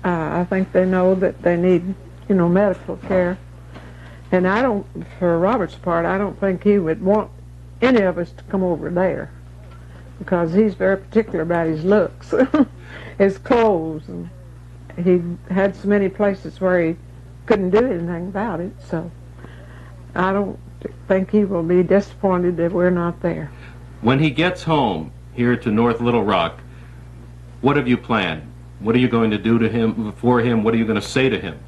I think they know that they need, medical care. And for Robert's part, I don't think he would want any of us to come over there, because he's very particular about his looks, his clothes, and he had so many places where he couldn't do anything about it, so I don't think he will be disappointed that we're not there. When he gets home here to North Little Rock, what have you planned? What are you going to do to him, for him? What are you going to say to him?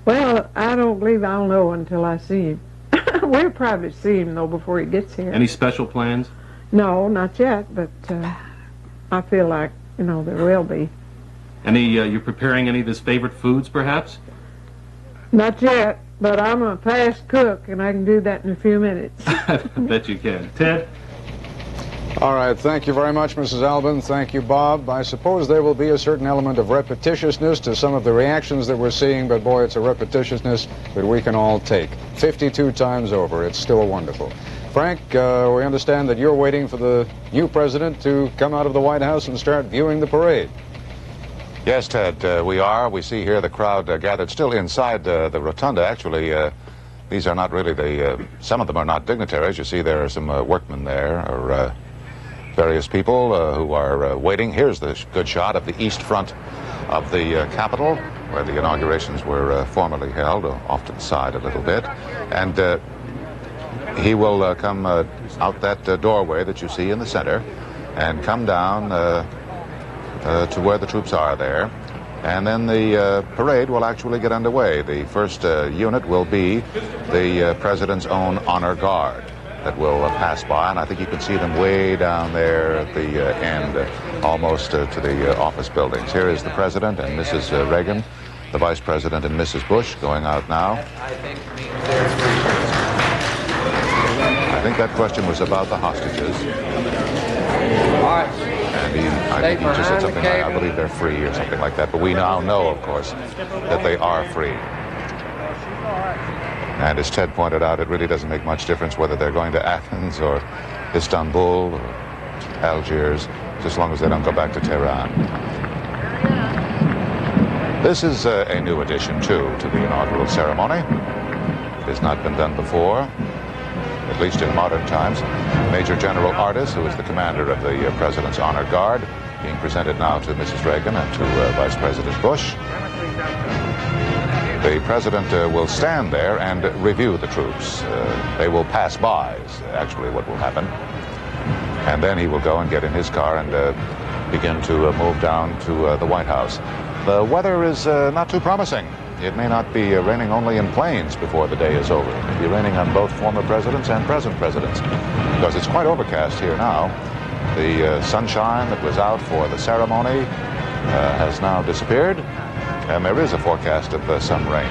Well, I don't believe I'll know until I see him. We'll probably see him, though, before he gets here. Any special plans? No, not yet, but I feel like, there will be. You're preparing any of his favorite foods, perhaps? Not yet, but I'm a fast cook, and I can do that in a few minutes. I bet you can. Ted? All right, thank you very much, Mrs. Albin. Thank you, Bob. I suppose there will be a certain element of repetitiousness to some of the reactions that we're seeing, but boy, it's a repetitiousness that we can all take. 52 times over. It's still wonderful. Frank, we understand that you're waiting for the new president to come out of the White House and start viewing the parade. Yes, Ted, we are. We see here the crowd gathered still inside the rotunda. Actually, these are not really some of them are not dignitaries. You see there are some workmen there, or various people who are waiting. Here's the good shot of the east front of the Capitol, where the inaugurations were formerly held, off to the side a little bit. And he will come out that doorway that you see in the center and come down to where the troops are there. And then the parade will actually get underway. The first unit will be the President's own honor guard that will pass by, and I think you can see them way down there at the end, almost to the office buildings. Here is the President and Mrs. Reagan, the Vice President and Mrs. Bush going out now. I think that question was about the hostages. And I think he just said something like, I believe they're free or something like that, but we now know, of course, that they are free. And as Ted pointed out, it really doesn't make much difference whether they're going to Athens or Istanbul or Algiers, just as long as they don't go back to Tehran. This is a new addition, too, to the inaugural ceremony. It has not been done before, at least in modern times. Major General Ardis, who is the commander of the President's Honor Guard, being presented now to Mrs. Reagan and to Vice President Bush. The President will stand there and review the troops. They will pass by, is actually what will happen. And then he will go and get in his car and begin to move down to the White House. The weather is not too promising. It may not be raining only in plains before the day is over. It may be raining on both former presidents and present presidents, because it's quite overcast here now. The sunshine that was out for the ceremony has now disappeared, and there is a forecast of some rain.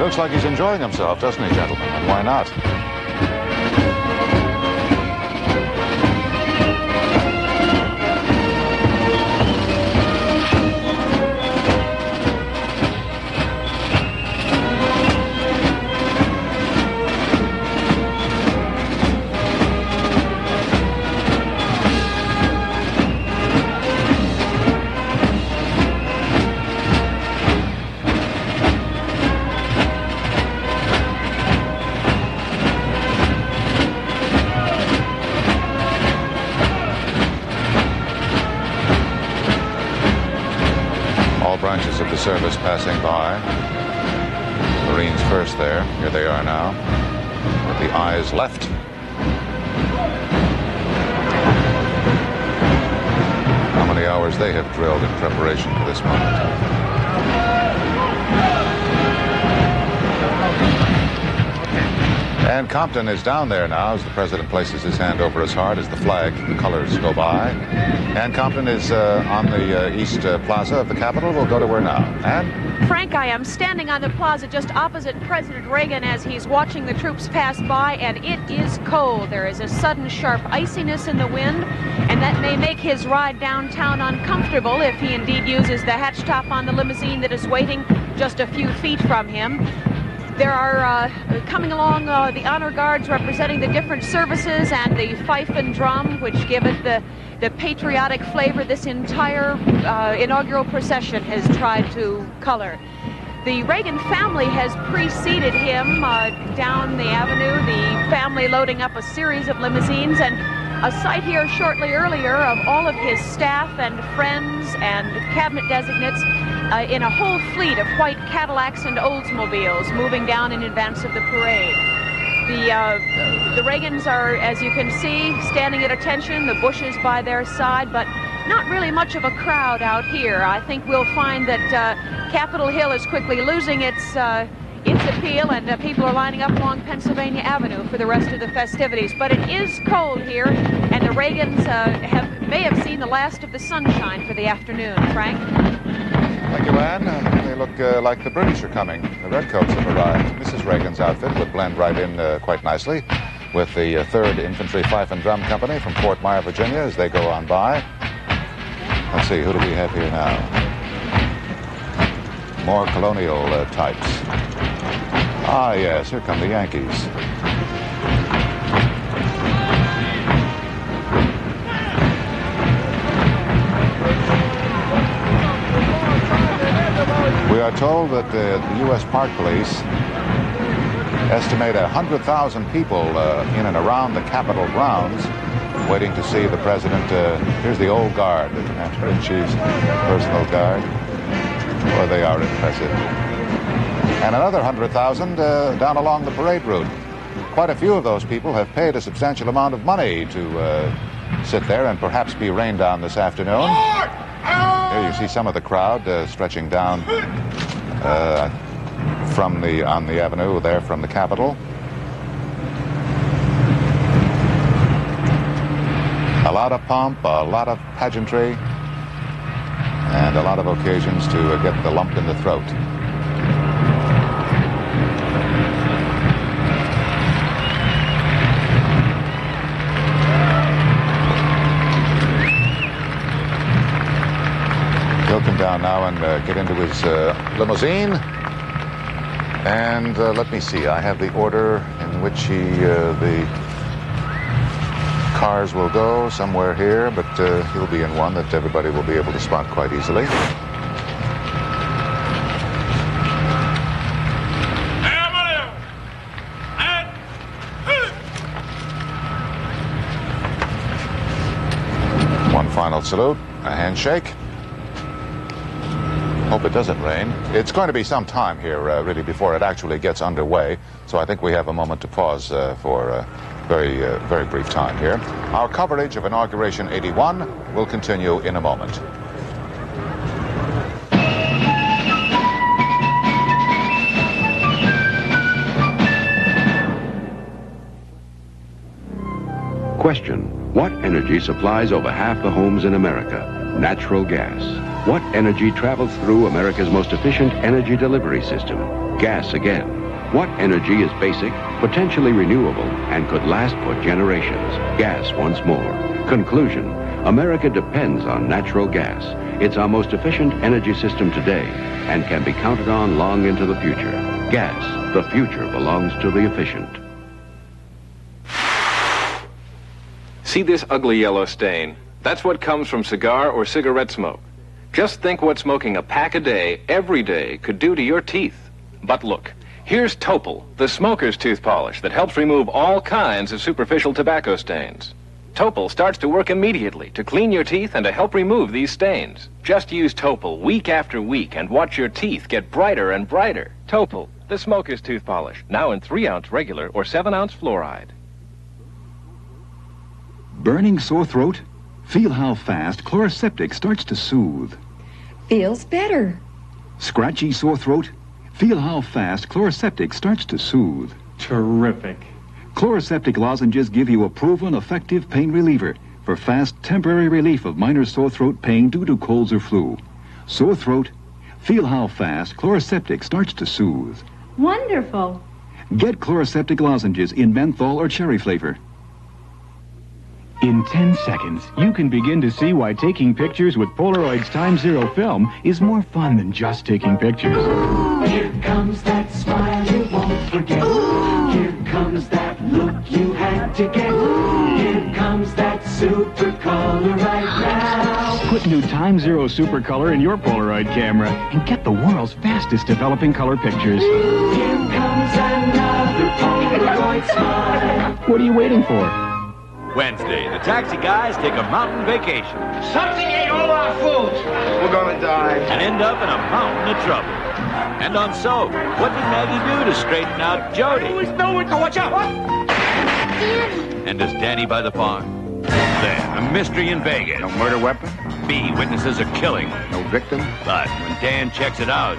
Looks like he's enjoying himself, doesn't he, gentlemen? And why not? Branches of the service passing by. Marines first there. Here they are now, with the eyes left. How many hours they have drilled in preparation for this moment. And Compton is down there now as the President places his hand over his heart as the flag, the colors go by. And Compton is on the East Plaza of the Capitol. We'll go to her now. And Frank, I am standing on the plaza just opposite President Reagan as he's watching the troops pass by, and it is cold. There is a sudden sharp iciness in the wind, and that may make his ride downtown uncomfortable if he indeed uses the hatch top on the limousine that is waiting just a few feet from him. There are coming along the honor guards representing the different services and the fife and drum, which give it the patriotic flavor this entire inaugural procession has tried to color. The Reagan family has preceded him down the avenue, the family loading up a series of limousines, and a sight here shortly earlier of all of his staff and friends and cabinet designates in a whole fleet of white Cadillacs and Oldsmobiles moving down in advance of the parade. The Reagans are, as you can see, standing at attention, the Bushes by their side, but not really much of a crowd out here. I think we'll find that Capitol Hill is quickly losing its appeal, and people are lining up along Pennsylvania Avenue for the rest of the festivities. But it is cold here, and the Reagans may have seen the last of the sunshine for the afternoon. Frank? Thank you, Ann. They look like the British are coming. The Redcoats have arrived. Mrs. Reagan's outfit would blend right in quite nicely with the 3rd Infantry Fife and Drum Company from Fort Myer, Virginia, as they go on by. Let's see, who do we have here now? More colonial types. Ah, yes, here come the Yankees. We are told that the U.S. Park Police estimate 100,000 people in and around the Capitol grounds waiting to see the President. Here's the old guard, the Commander-in-Chief's personal guard. Boy, they are impressive. And another 100,000 down along the parade route. Quite a few of those people have paid a substantial amount of money to sit there and perhaps be rained on this afternoon. Here you see some of the crowd stretching down on the avenue there from the Capitol. A lot of pomp, a lot of pageantry, and a lot of occasions to get the lump in the throat. He'll come down now and get into his limousine. And let me see, I have the order in which the cars will go somewhere here, but he'll be in one that everybody will be able to spot quite easily. One final salute, a handshake. Hope it doesn't rain. It's going to be some time here, really, before it actually gets underway. So I think we have a moment to pause for a very brief time here. Our coverage of Inauguration 81 will continue in a moment. Question: what energy supplies over half the homes in America? Natural gas. What energy travels through America's most efficient energy delivery system? Gas again. What energy is basic, potentially renewable, and could last for generations? Gas once more. Conclusion: America depends on natural gas. It's our most efficient energy system today and can be counted on long into the future. Gas, the future belongs to the efficient. See this ugly yellow stain? That's what comes from cigar or cigarette smoke. Just think what smoking a pack a day, every day, could do to your teeth. But look, here's Topol, the smoker's tooth polish that helps remove all kinds of superficial tobacco stains. Topol starts to work immediately to clean your teeth and to help remove these stains. Just use Topol week after week and watch your teeth get brighter and brighter. Topol, the smoker's tooth polish, now in 3-ounce regular or 7-ounce fluoride. Burning sore throat? Feel how fast Chloraseptic starts to soothe. Feels better. Scratchy sore throat? Feel how fast Chloraseptic starts to soothe. Terrific. Chloraseptic lozenges give you a proven, effective pain reliever for fast, temporary relief of minor sore throat pain due to colds or flu. Sore throat? Feel how fast Chloraseptic starts to soothe. Wonderful. Get Chloraseptic lozenges in menthol or cherry flavor. In 10 seconds, you can begin to see why taking pictures with Polaroid's Time Zero film is more fun than just taking pictures. Here comes that smile you won't forget. Here comes that look you had to get. Here comes that super color right now. Put new Time Zero Super Color in your Polaroid camera and get the world's fastest developing color pictures. Here comes another Polaroid smile. What are you waiting for? Wednesday, the taxi guys take a mountain vacation. Something ate all our food. We're gonna die. And end up in a mountain of trouble. And on Soap, what did Maggie do to straighten out Jody? I always know it. Oh, watch out. What? And does Danny by the farm? Then, a mystery in Vegas. No murder weapon? B, witnesses are killing. No victim? But when Dan checks it out,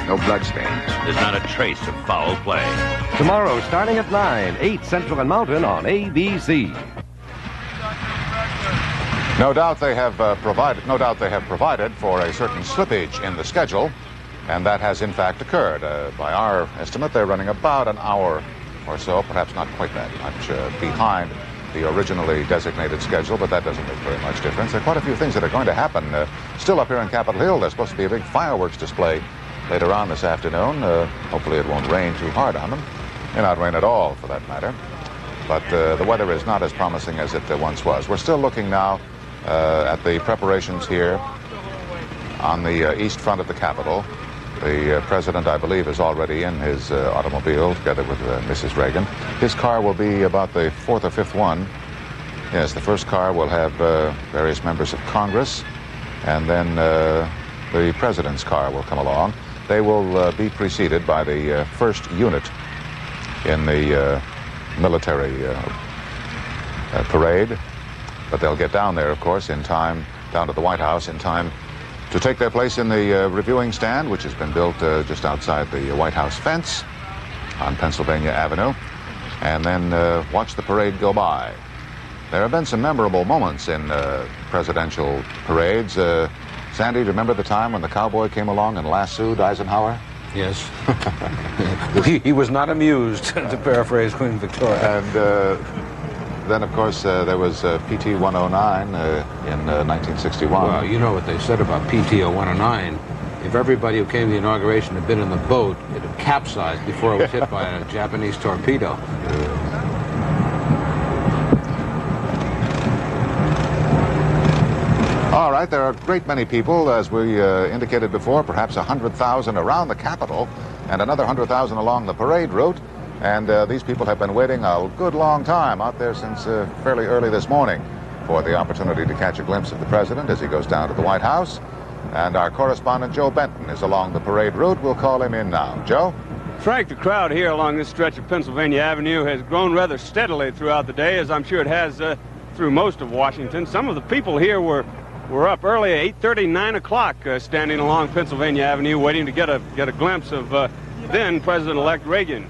no bloodstains. There's not a trace of foul play. Tomorrow, starting at 9, 8 Central and Mountain on ABC. No doubt they have provided for a certain slippage in the schedule, and that has in fact occurred. By our estimate, they're running about an hour or so, perhaps not quite that much, behind the originally designated schedule, but that doesn't make very much difference. There are quite a few things that are going to happen still up here on Capitol Hill. There's supposed to be a big fireworks display later on this afternoon. Hopefully it won't rain too hard on them. May not rain at all, for that matter. But the weather is not as promising as it once was. We're still looking now at the preparations here on the east front of the Capitol. The president, I believe, is already in his automobile together with Mrs. Reagan. His car will be about the 4th or 5th one. Yes, the first car will have various members of Congress, and then the president's car will come along. They will be preceded by the first unit in the military parade. But they'll get down there, of course, in time, down to the White House in time to take their place in the reviewing stand, which has been built just outside the White House fence on Pennsylvania Avenue, and then watch the parade go by. There have been some memorable moments in presidential parades. Sandy, do you remember the time when the cowboy came along and lassoed Eisenhower? Yes. he was not amused, to paraphrase Queen Victoria. And then, of course, there was PT 109 in 1961. Well, you know what they said about PT 109. If everybody who came to the inauguration had been in the boat, it had capsized before it was hit by a Japanese torpedo. All right, there are a great many people, as we indicated before, perhaps 100,000 around the Capitol and another 100,000 along the parade route. And these people have been waiting a good long time out there since fairly early this morning for the opportunity to catch a glimpse of the president as he goes down to the White House. And our correspondent, Joe Benton, is along the parade route. We'll call him in now. Joe? Frank, the crowd here along this stretch of Pennsylvania Avenue has grown rather steadily throughout the day, as I'm sure it has through most of Washington. Some of the people here were up early at 8:30, 9 o'clock, standing along Pennsylvania Avenue, waiting to get a glimpse of then President-elect Reagan.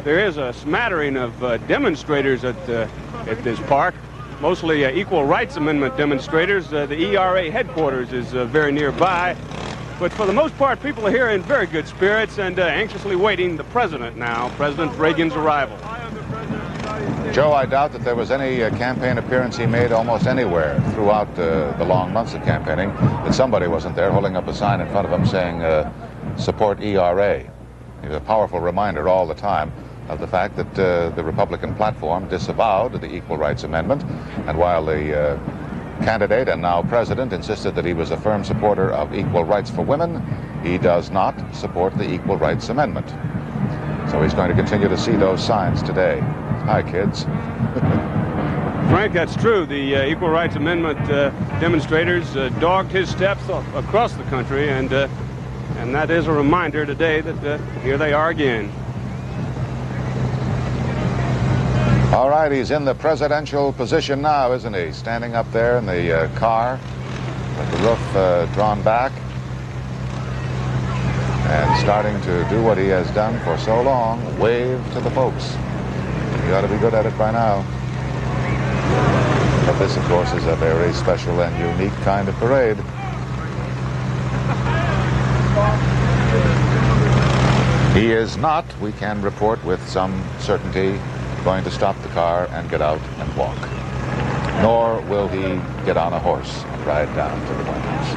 There is a smattering of demonstrators at this park, mostly Equal Rights Amendment demonstrators. The ERA headquarters is very nearby. But for the most part, people are here in very good spirits and anxiously waiting the president now, President Reagan's arrival. Joe, I doubt that there was any campaign appearance he made almost anywhere throughout the long months of campaigning that somebody wasn't there holding up a sign in front of him saying, support ERA. It was a powerful reminder all the time of the fact that the Republican platform disavowed the Equal Rights Amendment, and while the candidate and now president insisted that he was a firm supporter of equal rights for women, he does not support the Equal Rights Amendment. So he's going to continue to see those signs today. Hi, kids. Frank, that's true. The Equal Rights Amendment demonstrators dogged his steps across the country, and that is a reminder today that here they are again. All right, he's in the presidential position now, isn't he? Standing up there in the car with the roof drawn back and starting to do what he has done for so long, wave to the folks. He ought to be good at it by now. But this, of course, is a very special and unique kind of parade. He is not, we can report with some certainty, going to stop the car and get out and walk. Nor will he get on a horse and ride down to the White House.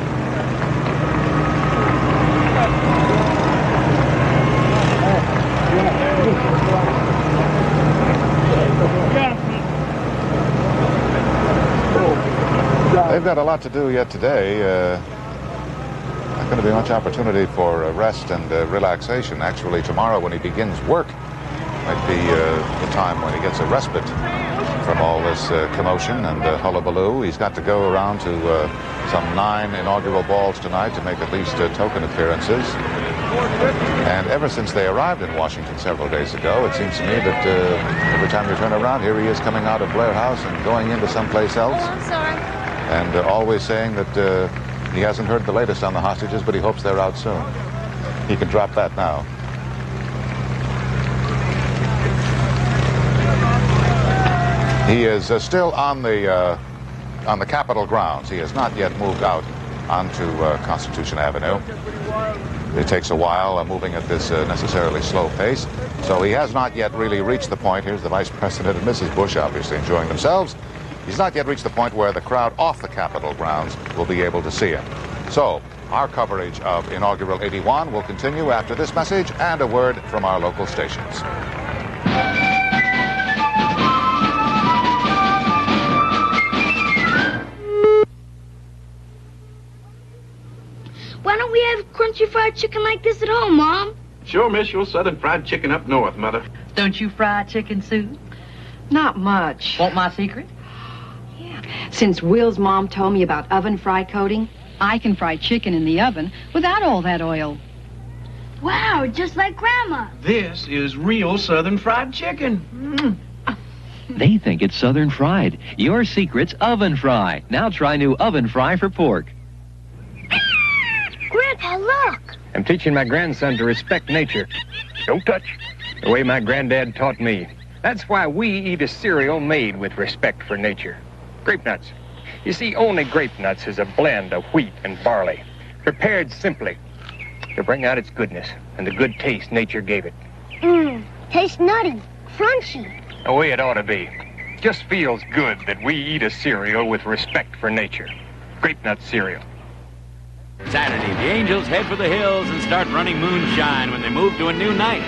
They've got a lot to do yet today. Not going to be much opportunity for rest and relaxation. Actually, tomorrow when he begins work might be the time when he gets a respite from all this commotion and hullabaloo. He's got to go around to some 9 inaugural balls tonight to make at least token appearances. And ever since they arrived in Washington several days ago, it seems to me that every time you turn around, here he is coming out of Blair House and going into someplace else. Oh, I'm sorry. And always saying that he hasn't heard the latest on the hostages, but he hopes they're out soon. He can drop that now. He is still on the Capitol grounds. He has not yet moved out onto Constitution Avenue. It takes a while moving at this necessarily slow pace. So he has not yet really reached the point. Here's the Vice President and Mrs. Bush obviously enjoying themselves. He's not yet reached the point where the crowd off the Capitol grounds will be able to see him. So our coverage of Inaugural 81 will continue after this message and a word from our local stations. Why don't we have crunchy fried chicken like this at home, Mom? Sure, miss. You'll southern fried chicken up north, Mother. Don't you fry chicken, Sue? Not much. Want my secret? Yeah. Since Will's mom told me about oven fry coating, I can fry chicken in the oven without all that oil. Wow, just like Grandma. This is real southern fried chicken. They think it's southern fried. Your secret's oven fry. Now try new oven fry for pork. Dad, look. I'm teaching my grandson to respect nature. Don't touch. The way my granddad taught me. That's why we eat a cereal made with respect for nature. Grape nuts. You see, only grape nuts is a blend of wheat and barley, prepared simply to bring out its goodness and the good taste nature gave it. Tastes nutty, crunchy. The way it ought to be. Just feels good that we eat a cereal with respect for nature. Grape nut cereal. Saturday, the Angels head for the hills and start running moonshine when they move to a new night.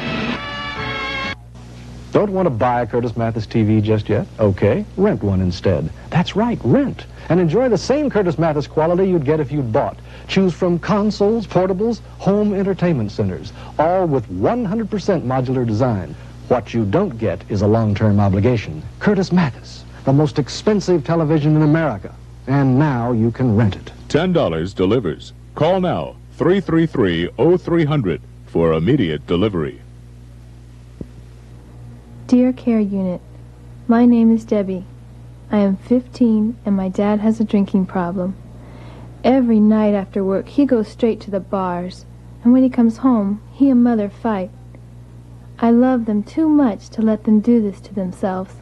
Don't want to buy a Curtis Mathes TV just yet? Okay, rent one instead. That's right, rent. And enjoy the same Curtis Mathes quality you'd get if you'd bought. Choose from consoles, portables, home entertainment centers, all with 100% modular design. What you don't get is a long-term obligation. Curtis Mathes, the most expensive television in America. And now you can rent it. $10 delivers. Call now, 333-0300 for immediate delivery. Dear Care Unit, my name is Debbie. I am 15 and my dad has a drinking problem. Every night after work he goes straight to the bars, and when he comes home he and Mother fight. I love them too much to let them do this to themselves.